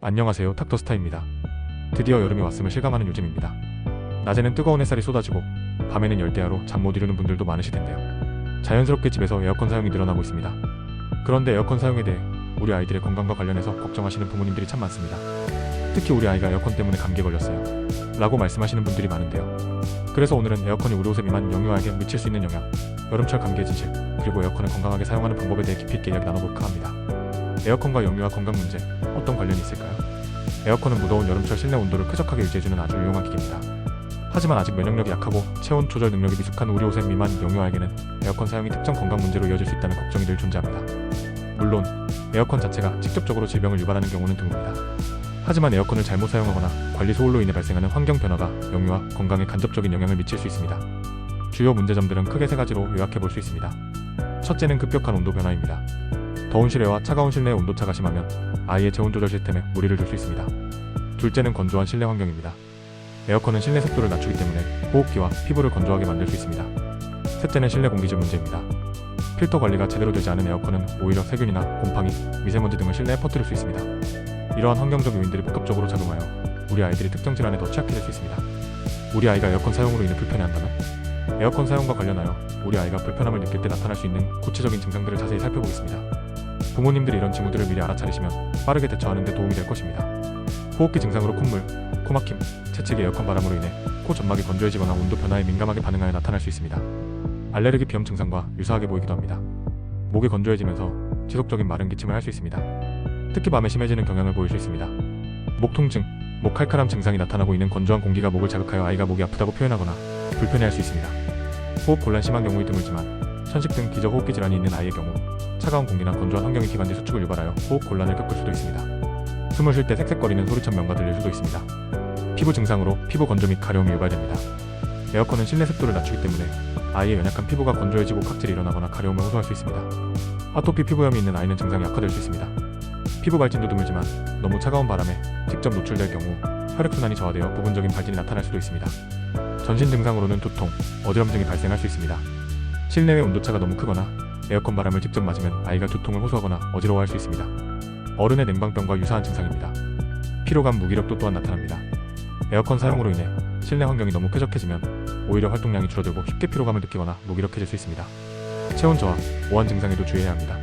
안녕하세요, 닥터스타입니다. 드디어 여름이 왔음을 실감하는 요즘입니다. 낮에는 뜨거운 햇살이 쏟아지고 밤에는 열대야로 잠 못 이루는 분들도 많으실 텐데요. 자연스럽게 집에서 에어컨 사용이 늘어나고 있습니다. 그런데 에어컨 사용에 대해 우리 아이들의 건강과 관련해서 걱정하시는 부모님들이 참 많습니다. 특히 우리 아이가 에어컨 때문에 감기에 걸렸어요 라고 말씀하시는 분들이 많은데요. 그래서 오늘은 에어컨이 우리 옷에 미만 영유아에게 미칠 수 있는 영향, 여름철 감기의 진실, 그리고 에어컨을 건강하게 사용하는 방법에 대해 깊이 있게 이야기 나눠볼까 합니다. 에어컨과 영유아 건강 문제, 어떤 관련이 있을까요? 에어컨은 무더운 여름철 실내 온도를 쾌적하게 유지해주는 아주 유용한 기기입니다. 하지만 아직 면역력이 약하고 체온 조절 능력이 미숙한 우리 5세 미만 영유아에게는 에어컨 사용이 특정 건강 문제로 이어질 수 있다는 걱정이 늘 존재합니다. 물론 에어컨 자체가 직접적으로 질병을 유발하는 경우는 드뭅니다. 하지만 에어컨을 잘못 사용하거나 관리 소홀로 인해 발생하는 환경 변화가 영유아 건강에 간접적인 영향을 미칠 수 있습니다. 주요 문제점들은 크게 세 가지로 요약해 볼 수 있습니다. 첫째는 급격한 온도 변화입니다. 더운 실외와 차가운 실내의 온도차가 심하면 아이의 체온 조절 시스템에 무리를 줄 수 있습니다. 둘째는 건조한 실내 환경입니다. 에어컨은 실내 습도를 낮추기 때문에 호흡기와 피부를 건조하게 만들 수 있습니다. 셋째는 실내 공기질 문제입니다. 필터 관리가 제대로 되지 않은 에어컨은 오히려 세균이나 곰팡이, 미세먼지 등을 실내에 퍼뜨릴 수 있습니다. 이러한 환경적 요인들이 복합적으로 작용하여 우리 아이들이 특정 질환에 더 취약해질 수 있습니다. 우리 아이가 에어컨 사용으로 인해 불편해한다면? 에어컨 사용과 관련하여 우리 아이가 불편함을 느낄 때 나타날 수 있는 구체적인 증상들을 자세히 살펴보겠습니다. 부모님들이 이런 징후들을 미리 알아차리시면 빠르게 대처하는 데 도움이 될 것입니다. 호흡기 증상으로 콧물, 코막힘, 재채기, 에어컨 바람으로 인해 코 점막이 건조해지거나 온도 변화에 민감하게 반응하여 나타날 수 있습니다. 알레르기 비염 증상과 유사하게 보이기도 합니다. 목이 건조해지면서 지속적인 마른 기침을 할 수 있습니다. 특히 밤에 심해지는 경향을 보일 수 있습니다. 목 통증, 목 칼칼함 증상이 나타나고 있는 건조한 공기가 목을 자극하여 아이가 목이 아프다고 표현하거나 불편해할 수 있습니다. 호흡 곤란 심한 경우에 드물지만 천식 등 기저호흡기 질환이 있는 아이의 경우 차가운 공기나 건조한 환경이 기관지 수축을 유발하여 호흡 곤란을 겪을 수도 있습니다. 숨을 쉴 때 색색거리는 소리처럼 명가 들릴 수도 있습니다. 피부 증상으로 피부 건조 및 가려움이 유발됩니다. 에어컨은 실내 습도를 낮추기 때문에 아이의 연약한 피부가 건조해지고 각질이 일어나거나 가려움을 호소할 수 있습니다. 아토피 피부염이 있는 아이는 증상이 악화될 수 있습니다. 피부 발진도 드물지만 너무 차가운 바람에 직접 노출될 경우 혈액순환이 저하되어 부분적인 발진이 나타날 수도 있습니다. 전신 증상으로는 두통, 어지럼 등이 발생할 수 있습니다. 실내외 온도차가 너무 크거나 에어컨 바람을 직접 맞으면 아이가 두통을 호소하거나 어지러워할 수 있습니다. 어른의 냉방병과 유사한 증상입니다. 피로감, 무기력도 또한 나타납니다. 에어컨 사용으로 인해 실내 환경이 너무 쾌적해지면 오히려 활동량이 줄어들고 쉽게 피로감을 느끼거나 무기력해질 수 있습니다. 체온 저하, 오한 증상에도 주의해야 합니다.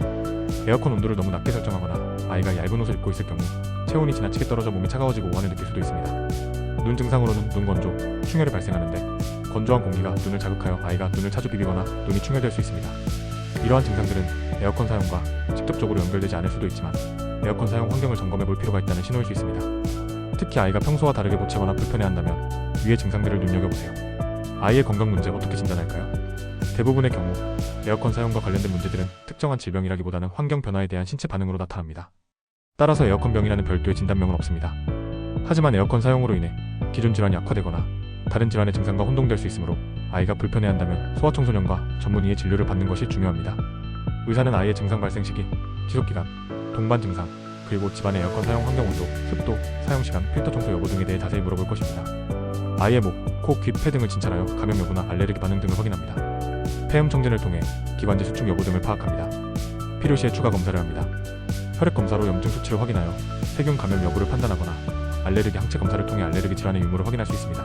에어컨 온도를 너무 낮게 설정하거나 아이가 얇은 옷을 입고 있을 경우 체온이 지나치게 떨어져 몸이 차가워지고 오한을 느낄 수도 있습니다. 눈 증상으로는 눈 건조, 충혈이 발생하는데 건조한 공기가 눈을 자극하여 아이가 눈을 자주 비비거나 눈이 충혈될 수 있습니다. 이러한 증상들은 에어컨 사용과 직접적으로 연결되지 않을 수도 있지만 에어컨 사용 환경을 점검해 볼 필요가 있다는 신호일 수 있습니다. 특히 아이가 평소와 다르게 보채거나 불편해한다면 위의 증상들을 눈여겨보세요. 아이의 건강 문제 어떻게 진단할까요? 대부분의 경우 에어컨 사용과 관련된 문제들은 특정한 질병이라기보다는 환경 변화에 대한 신체 반응으로 나타납니다. 따라서 에어컨병이라는 별도의 진단명은 없습니다. 하지만 에어컨 사용으로 인해 기존 질환이 악화되거나 다른 질환의 증상과 혼동될 수 있으므로 아이가 불편해한다면 소아청소년과 전문의의 진료를 받는 것이 중요합니다. 의사는 아이의 증상 발생 시기, 지속기간, 동반 증상, 그리고 집안의 에어컨 사용 환경 온도, 습도, 사용시간, 필터 청소 여부 등에 대해 자세히 물어볼 것입니다. 아이의 목, 코, 귀, 폐 등을 진찰하여 감염 여부나 알레르기 반응 등을 확인합니다. 폐음 청진을 통해 기관지 수축 여부 등을 파악합니다. 필요시에 추가 검사를 합니다. 혈액 검사로 염증 수치를 확인하여 세균 감염 여부를 판단하거나 알레르기 항체 검사를 통해 알레르기 질환의 유무를 확인할 수 있습니다.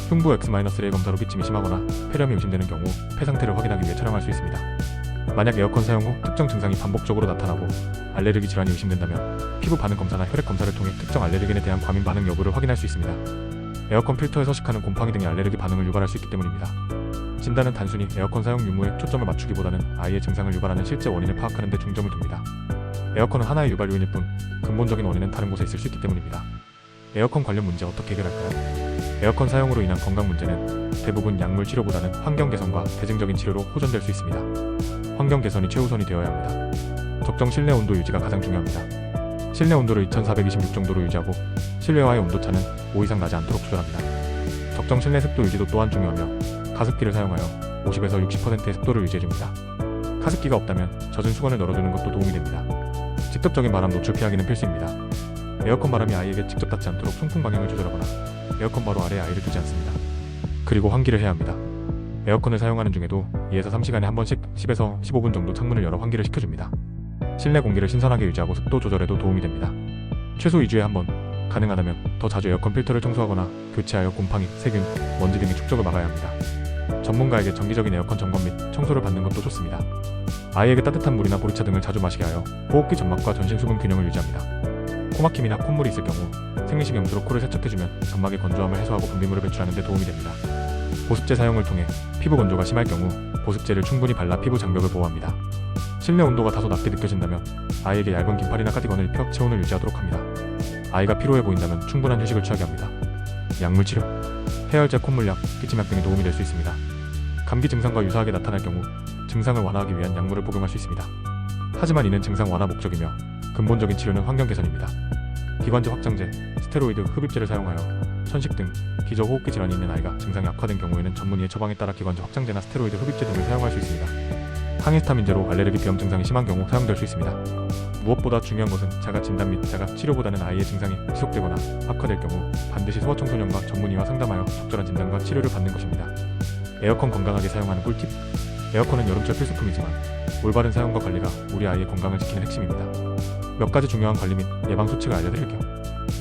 흉부 X-ray 검사로 기침이 심하거나 폐렴이 의심되는 경우 폐 상태를 확인하기 위해 촬영할 수 있습니다. 만약 에어컨 사용 후 특정 증상이 반복적으로 나타나고 알레르기 질환이 의심된다면 피부 반응 검사나 혈액 검사를 통해 특정 알레르겐에 대한 과민 반응 여부를 확인할 수 있습니다. 에어컨 필터에 서식하는 곰팡이 등의 알레르기 반응을 유발할 수 있기 때문입니다. 진단은 단순히 에어컨 사용 유무에 초점을 맞추기보다는 아이의 증상을 유발하는 실제 원인을 파악하는 데 중점을 둡니다. 에어컨은 하나의 유발 요인일 뿐 근본적인 원인은 다른 곳에 있을 수 있기 때문입니다. 에어컨 관련 문제 어떻게 해결할까요? 에어컨 사용으로 인한 건강 문제는 대부분 약물 치료보다는 환경 개선과 대증적인 치료로 호전될 수 있습니다. 환경 개선이 최우선이 되어야 합니다. 적정 실내 온도 유지가 가장 중요합니다. 실내 온도를 2426 정도로 유지하고 실외와의 온도차는 5 이상 나지 않도록 조절합니다. 적정 실내 습도 유지도 또한 중요하며 가습기를 사용하여 50에서 60%의 습도를 유지해줍니다. 가습기가 없다면 젖은 수건을 널어두는 것도 도움이 됩니다. 직접적인 바람 노출 피하기는 필수입니다. 에어컨 바람이 아이에게 직접 닿지 않도록 송풍 방향을 조절하거나 에어컨 바로 아래에 아이를 두지 않습니다. 그리고 환기를 해야 합니다. 에어컨을 사용하는 중에도 2에서 3시간에 한 번씩 10에서 15분 정도 창문을 열어 환기를 시켜줍니다. 실내 공기를 신선하게 유지하고 습도 조절에도 도움이 됩니다. 최소 2주에 한 번, 가능하다면 더 자주 에어컨 필터를 청소하거나 교체하여 곰팡이, 세균, 먼지 등의 축적을 막아야 합니다. 전문가에게 정기적인 에어컨 점검 및 청소를 받는 것도 좋습니다. 아이에게 따뜻한 물이나 보리차 등을 자주 마시게 하여 호흡기 점막과 전신 수분 균형을 유지합니다. 코막힘이나 콧물이 있을 경우 생리식 염수로 코를 세척해주면 점막의 건조함을 해소하고 분비물을 배출하는 데 도움이 됩니다. 보습제 사용을 통해 피부 건조가 심할 경우 보습제를 충분히 발라 피부 장벽을 보호합니다. 실내 온도가 다소 낮게 느껴진다면 아이에게 얇은 긴팔이나 카디건을 입혀 체온을 유지하도록 합니다. 아이가 피로해 보인다면 충분한 휴식을 취하게 합니다. 약물 치료, 해열제, 콧물약, 기침약 등이 도움이 될 수 있습니다. 감기 증상과 유사하게 나타날 경우 증상을 완화하기 위한 약물을 복용할 수 있습니다. 하지만 이는 증상 완화 목적이며 근본적인 치료는 환경 개선입니다. 기관지 확장제, 스테로이드, 흡입제를 사용하여 천식 등 기저호흡기 질환이 있는 아이가 증상이 악화된 경우에는 전문의의 처방에 따라 기관지 확장제나 스테로이드, 흡입제 등을 사용할 수 있습니다. 항히스타민제로 알레르기 비염 증상이 심한 경우 사용될 수 있습니다. 무엇보다 중요한 것은 자가 진단 및 자가 치료보다는 아이의 증상이 지속되거나 악화될 경우 반드시 소아청소년과 전문의와 상담하여 적절한 진단과 치료를 받는 것입니다. 에어컨 건강하게 사용하는 꿀팁. 에어컨은 여름철 필수품이지만 올바른 사용과 관리가 우리 아이의 건강을 지키는 핵심입니다. 몇 가지 중요한 관리 및 예방 수칙을 알려드릴게요.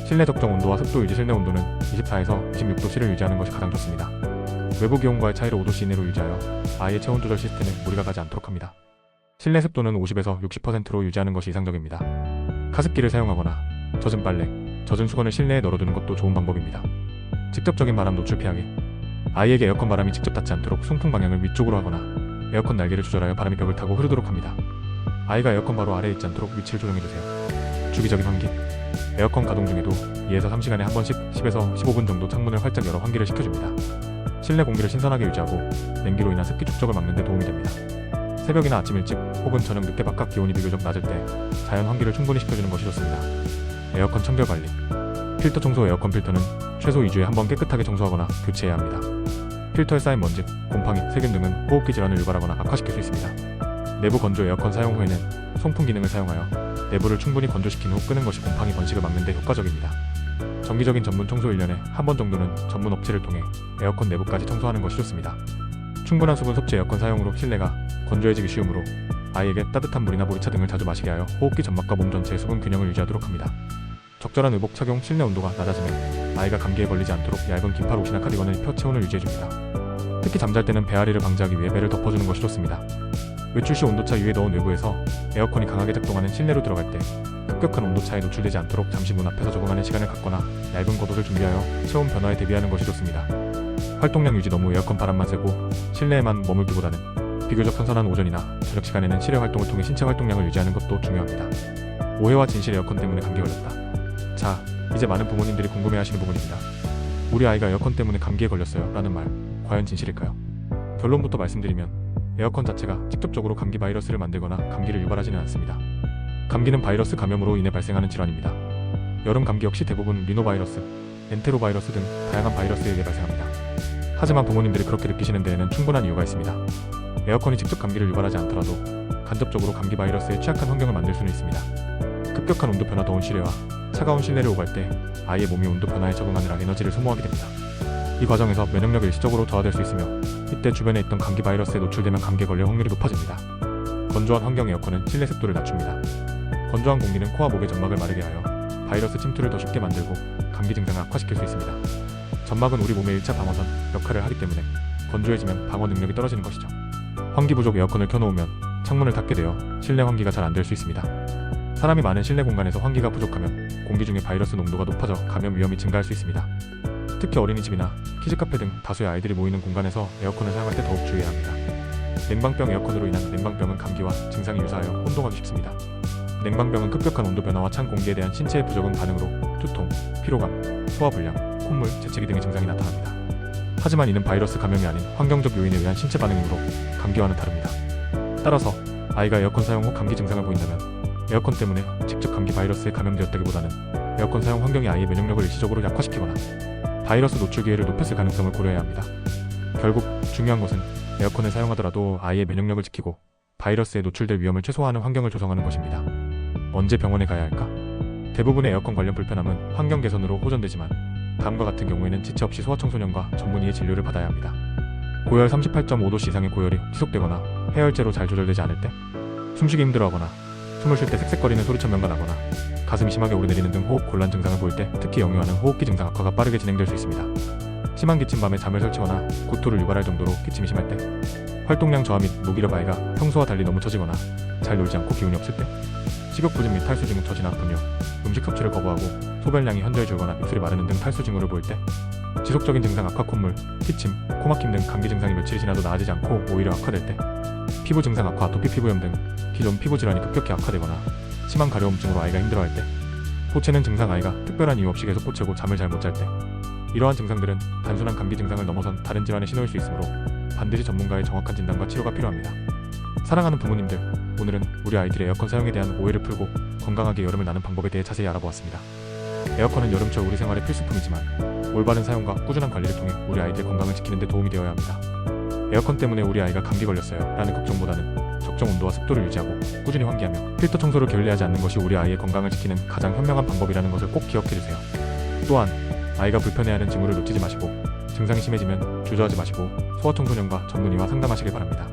실내 적정 온도와 습도 유지. 실내 온도는 24에서 26도씨를 유지하는 것이 가장 좋습니다. 외부 기온과의 차이를 5도씨 이내로 유지하여 아이의 체온 조절 시스템에 무리가 가지 않도록 합니다. 실내 습도는 50에서 60%로 유지하는 것이 이상적입니다. 가습기를 사용하거나 젖은 빨래, 젖은 수건을 실내에 널어두는 것도 좋은 방법입니다. 직접적인 바람 노출 피하기. 아이에게 에어컨 바람이 직접 닿지 않도록 송풍 방향을 위쪽으로 하거나 에어컨 날개를 조절하여 바람이 벽을 타고 흐르도록 합니다. 아이가 에어컨 바로 아래에 있지 않도록 위치를 조정해주세요. 주기적인 환기. 에어컨 가동 중에도 2에서 3시간에 한 번씩 10에서 15분 정도 창문을 활짝 열어 환기를 시켜줍니다. 실내 공기를 신선하게 유지하고 냉기로 인한 습기 축적을 막는 데 도움이 됩니다. 새벽이나 아침 일찍 혹은 저녁 늦게 바깥 기온이 비교적 낮을 때 자연 환기를 충분히 시켜주는 것이 좋습니다. 에어컨 청결 관리. 필터 청소. 에어컨 필터는 최소 2주에 한 번 깨끗하게 청소하거나 교체해야 합니다. 필터에 쌓인 먼지, 곰팡이, 세균 등은 호흡기 질환을 유발하거나 악화시킬 수 있습니다. 내부 건조. 에어컨 사용 후에는 송풍 기능을 사용하여 내부를 충분히 건조시킨 후 끄는 것이 곰팡이 번식을 막는 데 효과적입니다. 정기적인 전문 청소 1년에 한 번 정도는 전문 업체를 통해 에어컨 내부까지 청소하는 것이 좋습니다. 충분한 수분 섭취. 에어컨 사용으로 실내가 건조해지기 쉬우므로 아이에게 따뜻한 물이나 보리차 등을 자주 마시게 하여 호흡기 점막과 몸 전체의 수분 균형을 유지하도록 합니다. 적절한 의복 착용. 실내 온도가 낮아지면 아이가 감기에 걸리지 않도록 얇은 긴팔 옷이나 카디건을 입혀 체온을 유지해줍니다. 특히 잠잘 때는 배앓이를 방지하기 위해 배를 덮어주는 것이 좋습니다. 외출 시 온도차 위에 넣은 외부에서 에어컨이 강하게 작동하는 실내로 들어갈 때 급격한 온도차에 노출되지 않도록 잠시 문 앞에서 적응하는 시간을 갖거나 얇은 겉옷을 준비하여 체온 변화에 대비하는 것이 좋습니다. 활동량 유지. 너무 에어컨 바람만 쐬고 실내에만 머물기보다는 비교적 선선한 오전이나 저녁 시간에는 실외 활동을 통해 신체 활동량을 유지하는 것도 중요합니다. 오해와 진실. 에어컨 때문에 감기 걸렸다. 자, 이제 많은 부모님들이 궁금해하시는 부분입니다. 우리 아이가 에어컨 때문에 감기에 걸렸어요 라는 말, 과연 진실일까요? 결론부터 말씀드리면 에어컨 자체가 직접적으로 감기 바이러스를 만들거나 감기를 유발하지는 않습니다. 감기는 바이러스 감염으로 인해 발생하는 질환입니다. 여름 감기 역시 대부분 리노바이러스, 엔테로바이러스 등 다양한 바이러스에 의해 발생합니다. 하지만 부모님들이 그렇게 느끼시는 데에는 충분한 이유가 있습니다. 에어컨이 직접 감기를 유발하지 않더라도 간접적으로 감기 바이러스에 취약한 환경을 만들 수는 있습니다. 급격한 온도 변화. 더운 실외와 차가운 실내를 오갈 때 아이의 몸이 온도 변화에 적응하느라 에너지를 소모하게 됩니다. 이 과정에서 면역력이 일시적으로 저하될 수 있으며 이때 주변에 있던 감기 바이러스에 노출되면 감기에 걸릴 확률이 높아집니다. 건조한 환경. 에어컨은 실내 습도를 낮춥니다. 건조한 공기는 코와 목의 점막을 마르게 하여 바이러스 침투를 더 쉽게 만들고 감기 증상을 악화시킬 수 있습니다. 점막은 우리 몸의 1차 방어선 역할을 하기 때문에 건조해지면 방어 능력이 떨어지는 것이죠. 환기 부족. 에어컨을 켜놓으면 창문을 닫게 되어 실내 환기가 잘 안 될 수 있습니다. 사람이 많은 실내 공간에서 환기가 부족하면 공기 중에 바이러스 농도가 높아져 감염 위험이 증가할 수 있습니다. 특히 어린이집이나 키즈카페 등 다수의 아이들이 모이는 공간에서 에어컨을 사용할 때 더욱 주의해야 합니다. 냉방병. 에어컨으로 인한 냉방병은 감기와 증상이 유사하여 혼동하기 쉽습니다. 냉방병은 급격한 온도 변화와 찬 공기에 대한 신체의 부적응 반응으로 두통, 피로감, 소화불량, 콧물, 재채기 등의 증상이 나타납니다. 하지만 이는 바이러스 감염이 아닌 환경적 요인에 의한 신체 반응이므로 감기와는 다릅니다. 따라서 아이가 에어컨 사용 후 감기 증상을 보인다면 에어컨 때문에 직접 감기 바이러스에 감염되었다기보다는 에어컨 사용 환경이 아이의 면역력을 일시적으로 약화시키거나 바이러스 노출 기회를 높였을 가능성을 고려해야 합니다. 결국 중요한 것은 에어컨을 사용하더라도 아이의 면역력을 지키고 바이러스에 노출될 위험을 최소화하는 환경을 조성하는 것입니다. 언제 병원에 가야 할까? 대부분의 에어컨 관련 불편함은 환경 개선으로 호전되지만 다음과 같은 경우에는 지체 없이 소아청소년과 전문의의 진료를 받아야 합니다. 고열 38.5도씨 이상의 고열이 지속되거나 해열제로 잘 조절되지 않을 때, 숨쉬기 힘들어하거나 숨을 쉴 때 색색거리는 소리천면가 나거나 가슴이 심하게 오르내리는 등 호흡 곤란 증상을 보일 때 특히 역류하는 호흡기 증상 악화가 빠르게 진행될 수 있습니다. 심한 기침, 밤에 잠을 설치거나 구토를 유발할 정도로 기침이 심할 때, 활동량 저하 및 무기력 아이가 평소와 달리 너무 처지거나 잘 놀지 않고 기운이 없을 때, 식욕 부진 및 탈수 징후, 처지나 분뇨, 음식 섭취를 거부하고 소변량이 현저히 줄거나 입술이 마르는 등 탈수 징후를 보일 때, 지속적인 증상 악화, 콧물, 기침, 코막힘 등 감기 증상이 며칠이 지나도 나아지지 않고 오히려 악화될 때, 피부 증상 악화, 아토피 피부염 등 기존 피부 질환이 급격히 악화되거나 심한 가려움증으로 아이가 힘들어할 때, 포체는 증상 아이가 특별한 이유 없이 계속 포체고 잠을 잘 못 잘 때, 이러한 증상들은 단순한 감기 증상을 넘어선 다른 질환의 신호일 수 있으므로 반드시 전문가의 정확한 진단과 치료가 필요합니다. 사랑하는 부모님들, 오늘은 우리 아이들의 에어컨 사용에 대한 오해를 풀고 건강하게 여름을 나는 방법에 대해 자세히 알아보았습니다. 에어컨은 여름철 우리 생활의 필수품이지만 올바른 사용과 꾸준한 관리를 통해 우리 아이들의 건강을 지키는 데 도움이 되어야 합니다. 에어컨 때문에 우리 아이가 감기 걸렸어요 라는 걱정보다는 적정 온도와 습도를 유지하고 꾸준히 환기하며 필터 청소를 게을리하지 않는 것이 우리 아이의 건강을 지키는 가장 현명한 방법이라는 것을 꼭 기억해주세요. 또한 아이가 불편해하는 징후를 놓치지 마시고 증상이 심해지면 주저하지 마시고 소아청소년과 전문의와 상담하시길 바랍니다.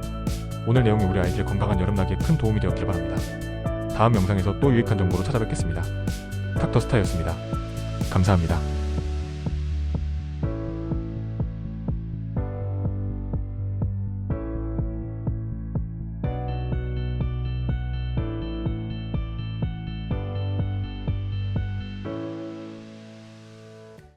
오늘 내용이 우리 아이들의 건강한 여름나기에 큰 도움이 되었길 바랍니다. 다음 영상에서 또 유익한 정보로 찾아뵙겠습니다. 닥터스타였습니다. 감사합니다.